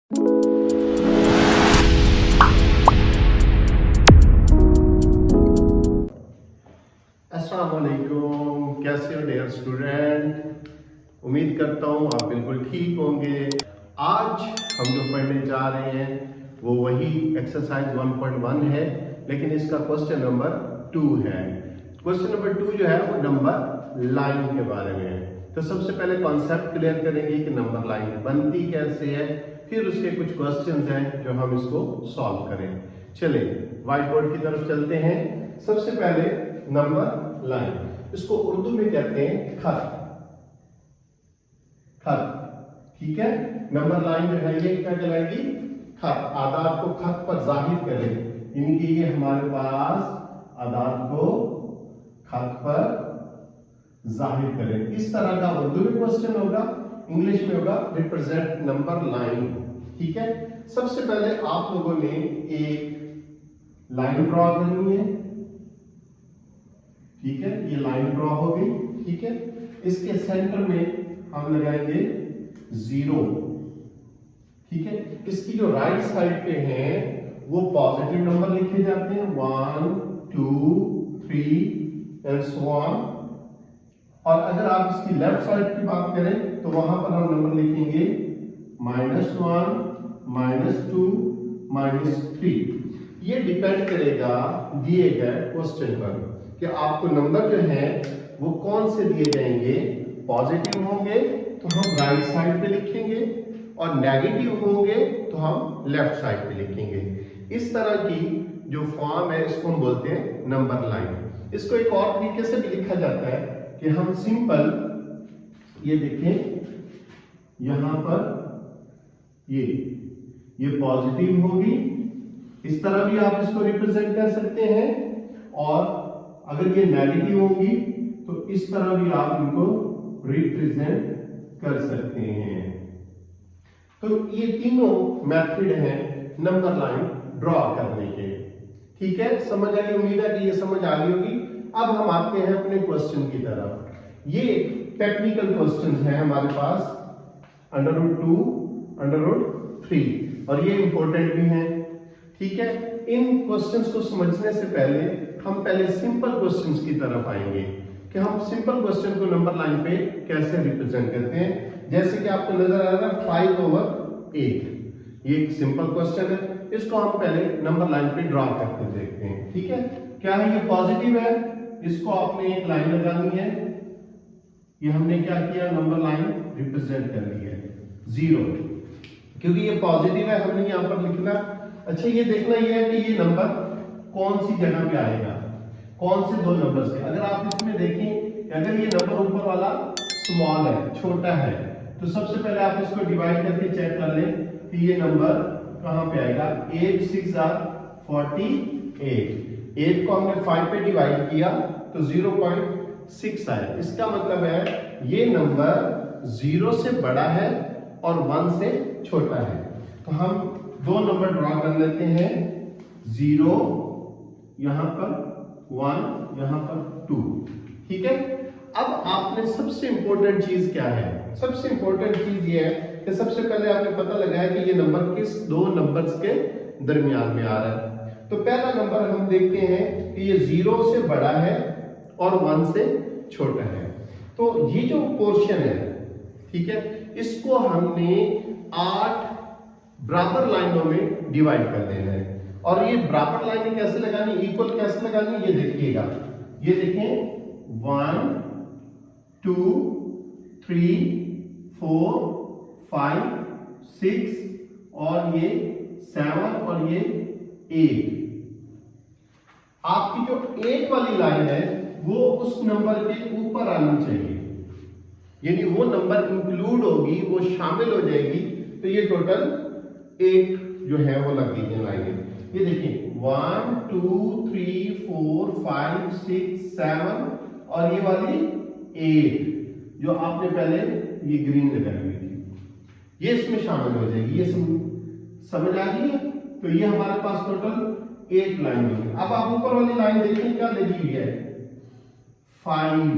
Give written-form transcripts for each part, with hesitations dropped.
अस्सलाम वालेकुम, कैसे हो डियर स्टूडेंट। उम्मीद करता हूँ आप बिल्कुल ठीक होंगे। आज हम जो पढ़ने जा रहे हैं वो वही एक्सरसाइज 1.1 है, लेकिन इसका क्वेश्चन नंबर 2 है। क्वेश्चन नंबर 2 जो है वो नंबर लाइन के बारे में है। तो सबसे पहले कॉन्सेप्ट क्लियर करेंगे कि नंबर लाइन बनती कैसे है, फिर उसके कुछ क्वेश्चंस हैं जो हम इसको सॉल्व करें। चलिए व्हाइट बोर्ड की तरफ चलते हैं। सबसे पहले नंबर लाइन, इसको उर्दू में कहते हैं खत। खत, ठीक है। नंबर लाइन जो है ये क्या कहलाएगी? खत। आदाद को खत पर जाहिर करें, यानी कि ये हमारे पास आदाद को खत पर जाहिर करें। इस तरह का उर्दू में क्वेश्चन होगा, इंग्लिश में होगा रिप्रेजेंट नंबर लाइन, ठीक है। सबसे पहले आप लोगों ने एक लाइन ड्रॉ करनी है, ठीक है। ये लाइन ड्रॉ हो गई, ठीक है। इसके सेंटर में हम लगाएंगे 0, ठीक है। इसकी जो राइट साइड पे है वो पॉजिटिव नंबर लिखे जाते हैं, 1 2 3 एंड सो ऑन। और अगर आप इसकी लेफ्ट साइड की बात करें तो वहां पर हम नंबर लिखेंगे -1 -2 -3। ये डिपेंड करेगा दिए गए क्वेश्चन पर कि आपको नंबर जो है वो कौन से दिए जाएंगे। पॉजिटिव होंगे तो हम राइट साइड पे लिखेंगे और नेगेटिव होंगे तो हम लेफ्ट साइड पे लिखेंगे। इस तरह की जो फॉर्म है इसको हम बोलते हैं नंबर लाइन। इसको एक और तरीके से भी लिखा जाता है कि हम सिंपल, ये देखें यहां पर ये पॉजिटिव होगी, इस तरह भी आप इसको रिप्रेजेंट कर सकते हैं। और अगर ये नेगेटिव होगी तो इस तरह भी आप इनको रिप्रेजेंट कर सकते हैं। तो ये तीनों मेथड हैं नंबर लाइन ड्रॉ करने के, ठीक है। समझ आई? उम्मीद है कि ये समझ आ गई होगी। अब हम आते हैं अपने क्वेश्चन की तरफ। ये टेक्निकल क्वेश्चन है हमारे पास, √2 √3, और ये इंपॉर्टेंट भी हैं, ठीक है। इन क्वेश्चंस को समझने से पहले हम पहले सिंपल क्वेश्चंस की तरफ आएंगे कि हम सिंपल क्वेश्चन को नंबर लाइन पे कैसे रिप्रेजेंट करते हैं। जैसे कि आपको नजर आ रहा है 5/8, ये एक सिंपल क्वेश्चन है। इसको हम पहले नंबर लाइन पे ड्रॉ करके देखते हैं, ठीक है। क्या है? ये पॉजिटिव है, इसको आपने एक लाइन लगानी है। ये हमने क्या किया? नंबर लाइन रिप्रेजेंट कर ली है 0, क्योंकि ये पॉजिटिव है, हमने यहां पर लिखना। अच्छा, ये देखना ये है कि ये नंबर कौन सी जगह पे आएगा, कौन से दो नंबर से। अगर आप इसमें देखें, अगर ये नंबर ऊपर वाला स्मॉल है, छोटा है, तो सबसे पहले आप इसको डिवाइड करके चेक कर लें कि ये नंबर कहां पे आएगा। 8 6 48, 8 को हमने 5 पे डिवाइड किया तो 0.6 आया। इसका मतलब है ये नंबर 0 से बड़ा है और 1 से छोटा है। तो हम दो नंबर ड्रॉ कर लेते हैं, 0 यहां पर, 1 यहां पर, 2, ठीक है। अब आपने सबसे इंपॉर्टेंट चीज क्या है? सबसे इंपॉर्टेंट चीज ये है कि सबसे पहले आपने पता लगाया कि ये नंबर किस दो नंबर्स के दरमियान में आ रहा है। तो पहला नंबर हम देखते हैं कि ये 0 से बड़ा है और 1 से छोटा है। तो ये जो पोर्शन है, ठीक है, इसको हमने 8 बराबर लाइनों में डिवाइड कर देना है। और ये बराबर लाइनें कैसे लगानी, इक्वल कैसे लगानी, ये देखिएगा। ये देखें 1 2 3 4 5 6 और ये 7 और ये 8। आपकी जो 8 वाली लाइन है वो उस नंबर के ऊपर आनी चाहिए, यानी वो नंबर इंक्लूड होगी, वो शामिल हो जाएगी। तो ये टोटल 8 जो है वो लग गई है लाइनें। ये देखिए 1 2 3 4 5 6 7 और ये वाली 8 जो आपने पहले ये ग्रीन लगाई हुई थी, ये इसमें शामिल हो जाएगी। ये समझ आ गई है? तो ये हमारे पास टोटल 8 लाइन होगी। अब आप ऊपर वाली लाइन देखिए क्या लगी हुई है, 5।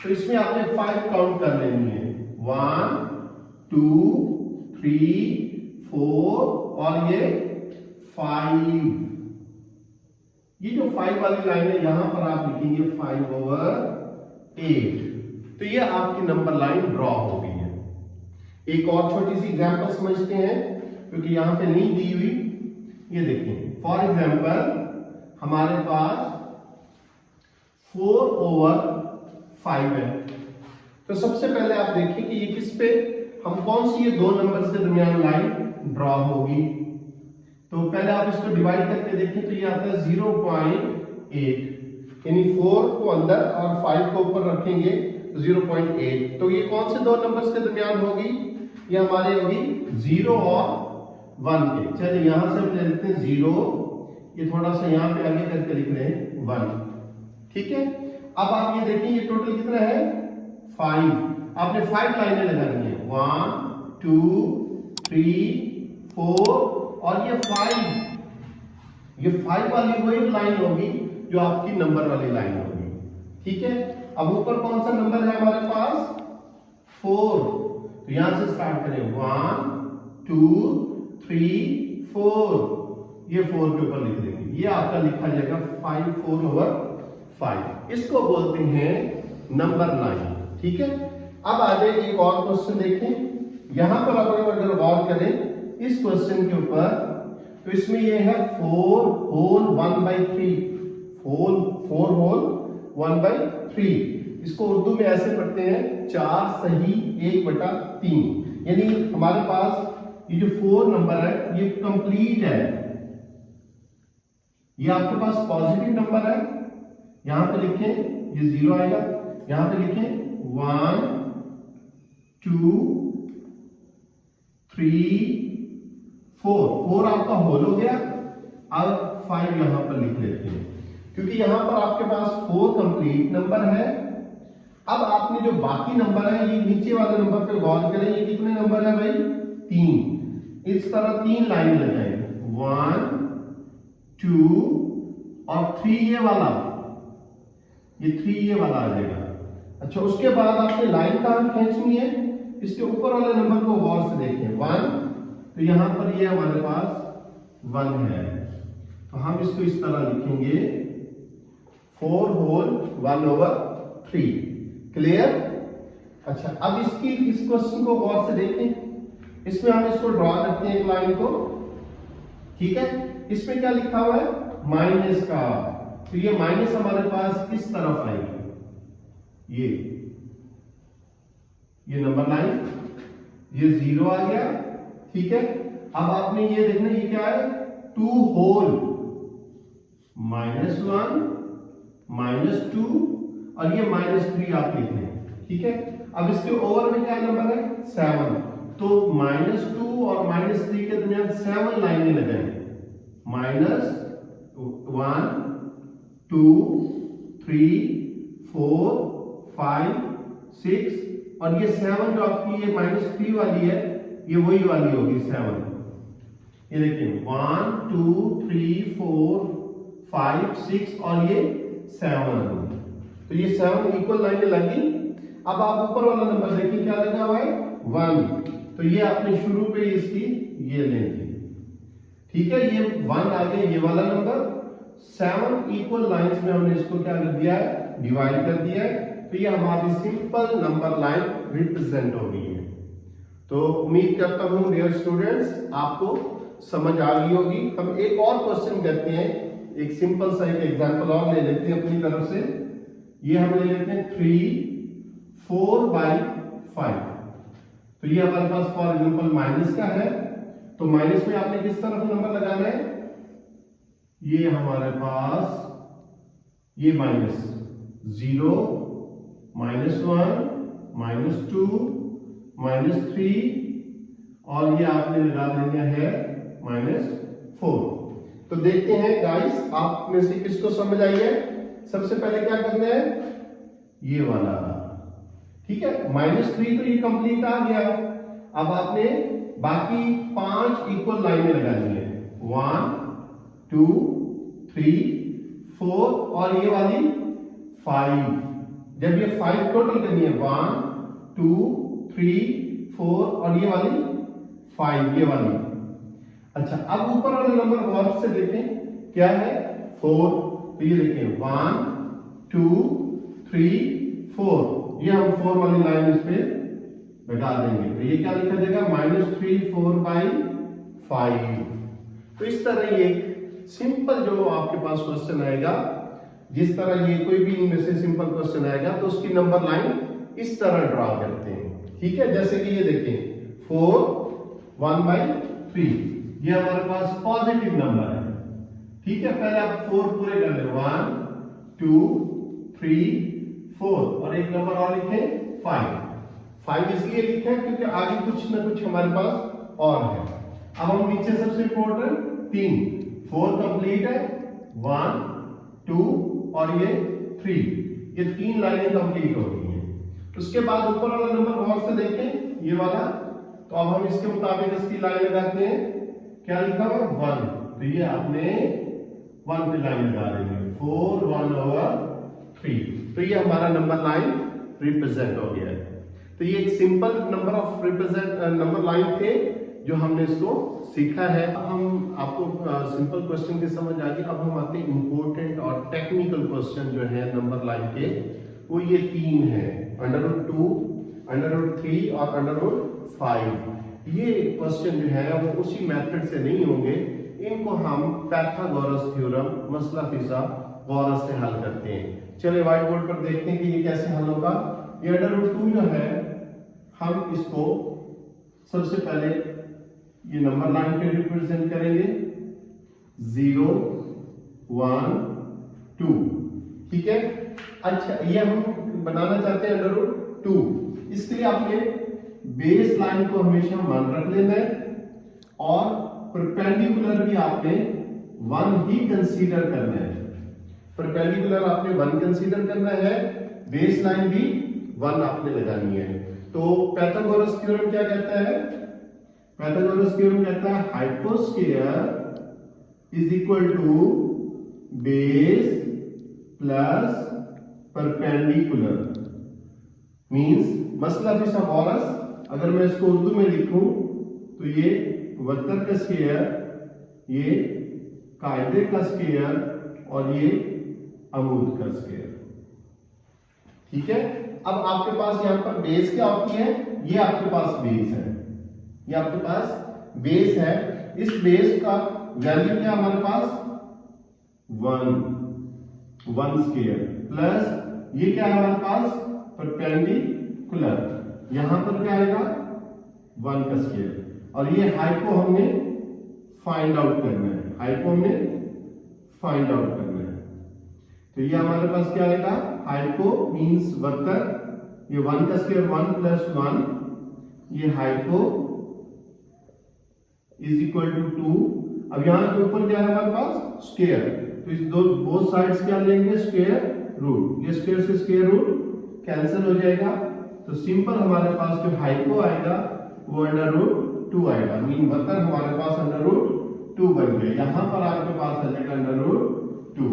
तो इसमें आपने 5 काउंट कर लेनी है, 1 2 3 4 और ये 5। ये जो 5 वाली लाइन है यहां पर आप लिखेंगे 5/8। तो ये आपकी नंबर लाइन ड्रॉ हो गई है। एक और छोटी सी एग्जांपल समझते हैं क्योंकि यहां पे नहीं दी हुई। ये देखिए फॉर एग्जांपल हमारे पास 4/5 है। तो सबसे पहले आप देखिए कि ये किस पे हम कौन सी ये दो नंबर्स के दरमियान लाइन ड्रॉ होगी। तो पहले आप इसको डिवाइड करके देखें तो ये आता है 0.8, यानी 4 को अंदर और 5 को ऊपर रखेंगे 0.8। तो ये कौन से दो नंबर्स के दरमियान होगी? ये हमारे होगी 0 और 1 के। चलिए यहां से हम ले लेते हैं 0, ये थोड़ा सा यहां पे आगे करके लिख रहे हैं 1। ठीक है, अब आप ये देखिए ये टोटल कितना है 5। आपने 5 लाइनें लगानी है 1 2 3 4 और ये 5। ये 5 वाली वही लाइन होगी जो आपकी नंबर वाली लाइन होगी। ठीक है, अब ऊपर कौन सा नंबर है हमारे पास 4। तो यहां से स्टार्ट करें 1 2 3 4। ये 4 के ऊपर लिख देंगे, ये आपका लिखा जाएगा 5/4। इसको बोलते हैं नंबर लाइन। ठीक है, अब आगे एक और क्वेश्चन देखें। यहां पर अगर गौर करें इस क्वेश्चन के ऊपर तो इसमें ये है 4 होल 1/3। 4 होल 1/3। इसको उर्दू में ऐसे पढ़ते हैं 4 सही 1/3। यानी हमारे पास ये जो 4 नंबर है ये कंप्लीट है। ये आपके पास पॉजिटिव नंबर है, यहां पे लिखें ये 0 आएगा, यहां पे लिखें 1 2 3 4। 4 आपका होल हो गया। अब 5 यहां पर लिख लेते हैं क्योंकि यहां पर आपके पास 4 कंप्लीट नंबर है। अब आपने जो बाकी नंबर है ये नीचे वाले नंबर पे गौर करें, ये कितने नंबर है भाई 3। इस तरह 3 लाइन लगाएंगे 1 2 और 3 ये वाला, ये 3 ये वाला आ जाएगा। अच्छा, उसके बाद आपने लाइन कहां खींचनी है? इसके ऊपर वाले नंबर को गौर से देखें 1। तो यहां पर ये हमारे पास 1 है, तो हम इसको इस तरह लिखेंगे 4 होल 1/3। क्लियर? अच्छा, अब इस क्वेश्चन को गौर से देखें। इसमें हम इसको ड्रॉ करते हैं एक लाइन को। ठीक है, इसमें क्या लिखा हुआ है माइनस का। तो ये माइनस हमारे पास किस तरफ आएगी? ये नंबर लाइन, ये 0 आ गया। ठीक है, अब आपने ये देखना ये क्या है 2 होल -1 -2 और ये -3 आप लिख लें। ठीक है, अब इसके ओवर में क्या नंबर है 7। तो -2 और -3 के दरमियान 7 लाइनें लगाएंगे -1 2 3 4 5 6 और ये 7 जो आपकी ये -3 वाली है ये वही वाली होगी 7। ये देखिए 1 2 3 4 5 6 और ये 7। तो ये 7 इक्वल लाइनें लगी। अब आप ऊपर वाला नंबर देखिए क्या लगा हुआ है 1। तो ये आपने शुरू पे इसकी ये लेंगे। ठीक है, ये 1 आ गया ये वाला नंबर। 7 इक्वल लाइंस में हमने इसको क्या कर दिया है डिवाइड कर दिया है। तो ये हमारी सिंपल नंबर लाइन रिप्रेजेंट हो गई है। तो उम्मीद करता हूं डियर स्टूडेंट्स आपको समझ आ गई होगी। हम एक और क्वेश्चन करते हैं, एक सिंपल सा एक एग्जांपल और ले लेते हैं अपनी तरफ से। ये हम ले लेते हैं 3/4/5। तो ये हमारे पास फॉर एग्जांपल माइनस का है, तो माइनस में आपने किस तरफ नंबर लगाना है? ये हमारे पास ये -0 -1 -2 -3 और ये आपने लगा देना है -4। तो देखते हैं गाइस आप में से किसको समझ आई है। सबसे पहले क्या करना है ये वाला। ठीक है, -3 तो ये कंप्लीट आ गया। अब आपने बाकी 5 इक्वल लाइनें लगानी है 1 2 3 4 और ये वाली 5। जब ये 5 टोटल करनी है 1 2 3 4 और ये वाली 5 ये वाली, अच्छा, अब ऊपर वाले नंबर गौर से देखें, क्या है 4। तो ये देखें 1 2 3 4, ये हम 4 वाली लाइन इस पे लगा देंगे। तो ये क्या लिखा जाएगा -3 4/5। तो इस तरह ये सिंपल जो आपके पास क्वेश्चन आएगा, जिस तरह ये कोई भी इनमें से सिंपल क्वेश्चन आएगा तो उसकी नंबर लाइन इस तरह ड्रा करते हैं। ठीक है, जैसे कि ये देखें 4 1/3, ये हमारे पास पॉजिटिव नंबर है। ठीक है, पहले आप 4 पूरे कर ले, 1 2 3 4, और एक नंबर और लिखे 5 इसलिए लिखे हैं क्योंकि आगे कुछ ना कुछ हमारे पास और है। अब हम नीचे सबसे इंपॉर्टेंट 3 4 कंप्लीट है, 1 2 और ये 3, ये 3 लाइनें कंप्लीट हो गई हैं। उसके बाद ऊपर वाला नंबर गौर से देखें, ये वाला। तो अब हम इसके मुताबिक इसकी लाइन लगाते हैं। क्या लिखा हुआ 1, तो ये आपने 1 पे लाइन लगा देंगे, 4 1/3। तो ये हमारा नंबर लाइन रिप्रेजेंट हो गया है। तो ये एक simple number of represent number line थे जो हमने इसको सीखा है। हम आपको सिंपल क्वेश्चन की समझ आ गई। अब हम आते हैं इंपॉर्टेंट और टेक्निकल क्वेश्चन जो है नंबर लाइन के, वो ये 3 है, √2, √3 और √5। ये क्वेश्चन जो है वो उसी मेथड से नहीं होंगे, इनको हम पाइथागोरस थ्योरम, मसला फिजा गौर से हल करते हैं। चलिए व्हाइट बोर्ड पर देखते हैं कि ये कैसे हल होगा। ये √2 जो है, हम इसको सबसे पहले ये नंबर लाइन पे रिप्रेजेंट करेंगे 0 1 2। ठीक है, अच्छा ये हम बनाना चाहते हैं √2। इसके लिए आपने बेस लाइन को हमेशा 1 रख लेना है और परपेंडिकुलर भी आपने 1 ही कंसीडर करना है। परपेंडिकुलर आपने 1 कंसीडर करना है, बेस लाइन भी 1 आपने लगानी है। तो पाइथागोरस थ्योरम क्या कहता है? पाइथागोरस थ्योरम कहता है हाइपोस्फीयर is equal to base plus perpendicular. Means मसला फिसागोरस, अगर मैं इसको उर्दू में लिखूं तो ये वक्र का स्क्वायर, ये कायदे का स्क्वायर और ये अमूद का स्क्वायर। ठीक है, अब आपके पास यहां पर बेस क्या होती है? ये आपके पास बेस है, ये आपके पास बेस है। इस बेस का वैल्यू क्या हमारे पास 1 स्क्वायर प्लस ये क्या है हमारे पास परपेंडिकुलर, यहां पर क्या आएगा 1 का स्क्वायर। और ये हाइट को हमने फाइंड आउट करना है, हाइट को हमने फाइंड आउट करना है। तो ये हमारे पास क्या आएगा, हाइट को मींस वक्र, ये 1 का स्क्वायर 1 प्लस 1, ये हाइट को इज इक्वल टू 2। अब यहां के ऊपर क्या है हमारे पास स्क्वायर, तो इस दो बोथ साइड्स क्या लेंगे स्क्वायर रूट, ये स्क्वायर से स्क्वायर रूट कैंसिल हो जाएगा। तो सिंपल हमारे पास जो हाइट को आएगा वो √2 आएगा, मीन वक्र हमारे पास √2 बन गया। यहां पर आपके पास आ जाएगा √2।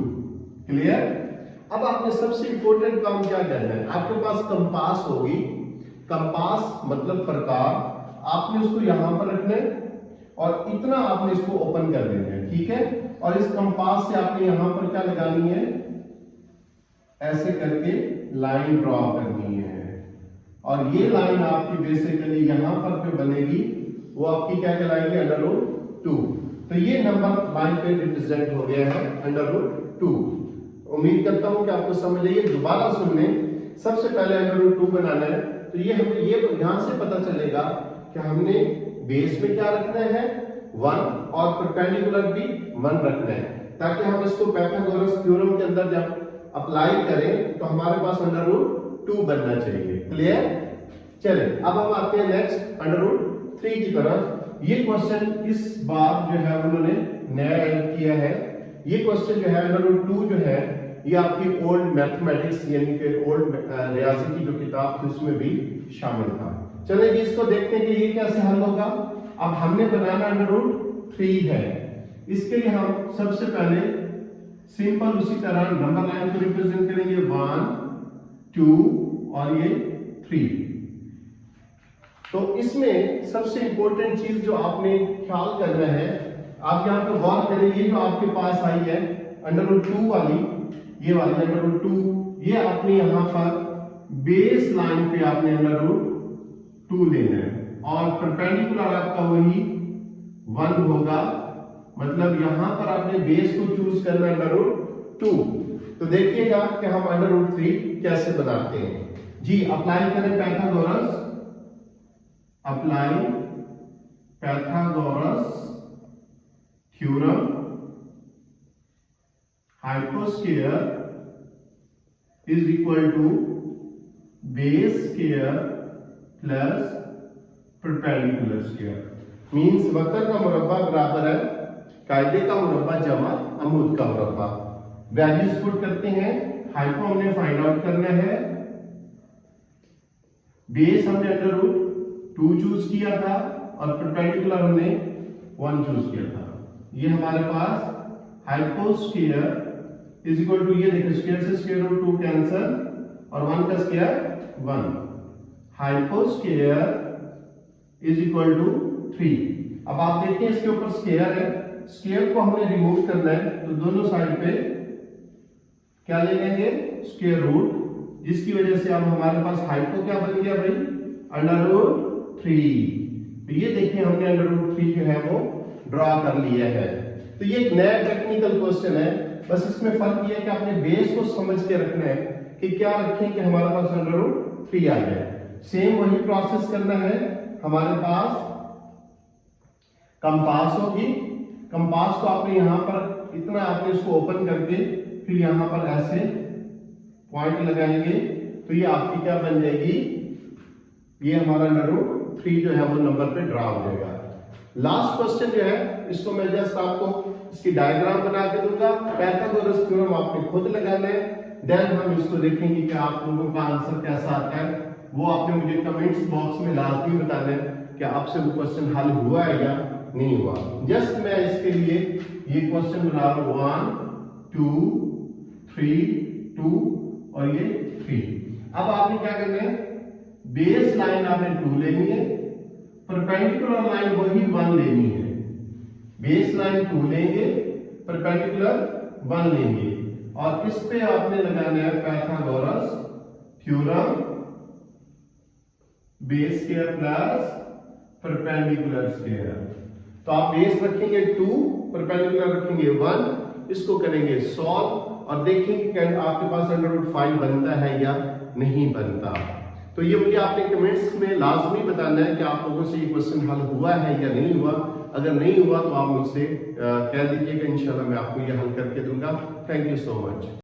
क्लियर? अब आपने सबसे इंपॉर्टेंट काम क्या करना है, आपके पास कंपास होगी, कंपास मतलब प्रकार, आपने उसको यहां पर रखना है और इतना आपने इसको ओपन कर देना है। ठीक है, और इस कंपास से आपने यहां पर क्या लगानी है, ऐसे करके लाइन ड्रॉ करनी है। और ये लाइन आपकी बेसिकली यहां पर बनेगी, वो आपकी क्या कहलाएगी √2। तो ये नंबर लाइन पे रिप्रेजेंट हो गया है √2। उम्मीद करता हूं कि आपको समझ आइए। दोबारा सुन लें, सबसे पहले √2 बनाना है तो ये हमें ये यहां से पता चलेगा कि हमने बेस में क्या रखना है 1 और परपेंडिकुलर भी 1 रखना है, ताकि हम इसको पाइथागोरस थ्योरम के अंदर जब अप्लाई करें तो हमारे पास √2 बनना चाहिए। क्लियर? चले अब हम आते हैं नेक्स्ट √3 की तरफ। ये क्वेश्चन इस बार जो है उन्होंने नया ऐड किया है। ये क्वेश्चन जो है √2 जो है ये आपकी ओल्ड मैथमेटिक्स यानी कि ओल्ड रियाजी की जो किताब थी उसमें भी शामिल था। चलिए इसको देखते हैं कि ये कैसे हल होगा। अब हमने बनाना √3 है, इसके लिए हम सबसे पहले सिंपल उसी तरह नंबर लाइन को रिप्रेजेंट करेंगे 1 2 और ये 3। तो इसमें सबसे इंपॉर्टेंट चीज जो आपने ख्याल करना है आप यहाँ पे गौर करेंगे जो आपके पास आई है √2 वाली, ये वाली √2, ये आपने यहाँ पर बेस लाइन पे आपने √2 लेना है और परपेंडिकुलर आपका वही 1 होगा, मतलब यहां पर आपने बेस को चूज करना है √2। तो देखिएगा कि हम √3 कैसे बनाते हैं जी। अप्लाई करें पैथागोरस, अप्लाई पैथागोरस थ्योरम, हाइपोस्फीयर is equal to base square plus perpendicular square. Means वक्र का मुरब्बा बराबर है कायदे का मुरब्बा जमा अमूद का मुरब्बा। वैल्यूज पुट करते हैं, हाइपो हमने फाइंड आउट करना है, बेस हमने √2 चूज किया था और परपेंडिकुलर हमने 1 चूज किया था। ये हमारे पास हाइपोस्फीयर इज इक्वल टू, ये देखिए स्क्वायर से स्क्वायर रूट 2 कैंसिल और 1 का स्क्वायर 1, हाइपोस्फीयर इज इक्वल टू 3। अब आप देखिए इसके ऊपर स्क्वायर है, स्क्वायर को हमने रिमूव करना है, तो दोनों साइड पे क्या ले लेंगे स्क्वायर रूट, जिसकी वजह से अब हमारे पास हाइपो क्या बन गया भाई √3। तो ये देखिए हमने √3 जो है वो ड्रॉ कर लिया है। तो ये एक नया टेक्निकल क्वेश्चन है, बस इसमें फर्क ये है कि आपने बेस को समझ के रखना है कि क्या रखें कि हमारे पास √3 आ जाए। सेम वही प्रोसेस करना है, हमारे पास कंपास होगी, कंपास को आपने यहां पर इतना आपने इसको ओपन करके फिर यहां पर ऐसे पॉइंट लगाएंगे, तो ये आपकी क्या बन जाएगी, ये हमारा √3 जो है वो नंबर पे ड्रा हो जाएगा। लास्ट क्वेश्चन जो है इसको मैं जस्ट आपको इसकी डायग्राम बना के दूंगा, पैथागोरस थ्योरम आपने खुद लगाना है, देन हम इसको देखेंगे कि आप लोगों का आंसर कैसा आता है। वो आपने मुझे कमेंट्स बॉक्स में लाजमी बताना है कि आपसे वो क्वेश्चन हल हुआ है या नहीं हुआ। जस्ट मैं इसके लिए ये क्वेश्चन बना रहा हूं 1 2 3 2 और ये 3। अब आपने क्या करना है, बेस लाइन आपने 2 लेनी है, परपेंडिकुलर लाइन वही 1 लेनी है। बेस लाइन 2 लेंगे, परपेंडिकुलर 1 लेंगे और इस पे आपने लगाना है Pythagoras theorem, base square plus perpendicular square. तो आप बेस रखेंगे 2, परपेंडिकुलर रखेंगे 1, इसको करेंगे सॉल्व और देखेंगे कि आपके पास √5 बनता है या नहीं बनता। तो ये मुझे आपने कमेंट्स में लाजमी बताना है कि आप लोगों से ये क्वेश्चन हल हुआ है या नहीं हुआ। अगर नहीं हुआ तो आप मुझसे कह दीजिएगा, इंशाल्लाह मैं आपको ये हल करके दूंगा। Thank you so much.